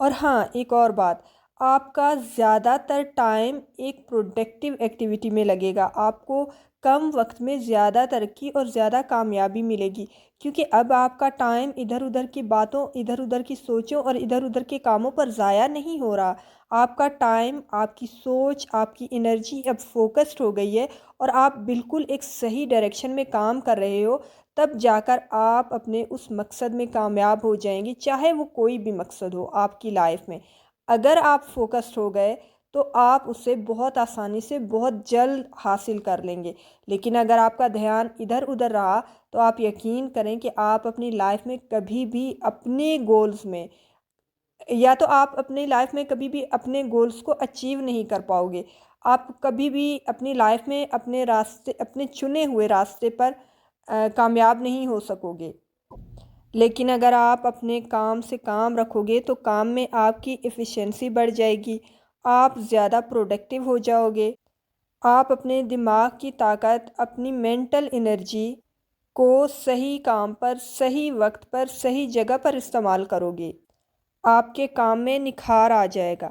اور ہاں، ایک اور بات، آپ کا زیادہ تر ٹائم ایک پروڈکٹیو ایکٹیویٹی میں لگے گا، آپ کو کم وقت میں زیادہ ترقی اور زیادہ کامیابی ملے گی، کیونکہ اب آپ کا ٹائم ادھر ادھر کی باتوں، ادھر ادھر کی سوچوں اور ادھر ادھر کے کاموں پر ضائع نہیں ہو رہا۔ آپ کا ٹائم، آپ کی سوچ، آپ کی انرجی اب فوکسڈ ہو گئی ہے اور آپ بالکل ایک صحیح ڈائریکشن میں کام کر رہے ہو، تب جا کر آپ اپنے اس مقصد میں کامیاب ہو جائیں گی، چاہے وہ کوئی بھی مقصد ہو آپ کی لائف میں۔ اگر آپ فوکسڈ ہو گئے تو آپ اسے بہت آسانی سے بہت جلد حاصل کر لیں گے، لیکن اگر آپ کا دھیان ادھر ادھر رہا تو آپ یقین کریں کہ آپ اپنی لائف میں کبھی بھی اپنے گولز میں، یا تو آپ اپنی لائف میں کبھی بھی اپنے گولز کو اچیو نہیں کر پاؤ گے، آپ کبھی بھی اپنی لائف میں اپنے راستے، اپنے چنے ہوئے راستے پر کامیاب نہیں ہو سکو گے۔ لیکن اگر آپ اپنے کام سے کام رکھو گے تو کام میں آپ کی ایفیشنسی بڑھ جائے گی، آپ زیادہ پروڈکٹیو ہو جاؤ گے، آپ اپنے دماغ کی طاقت، اپنی مینٹل انرجی کو صحیح کام پر، صحیح وقت پر، صحیح جگہ پر استعمال کرو گے، آپ کے کام میں نکھار آ جائے گا۔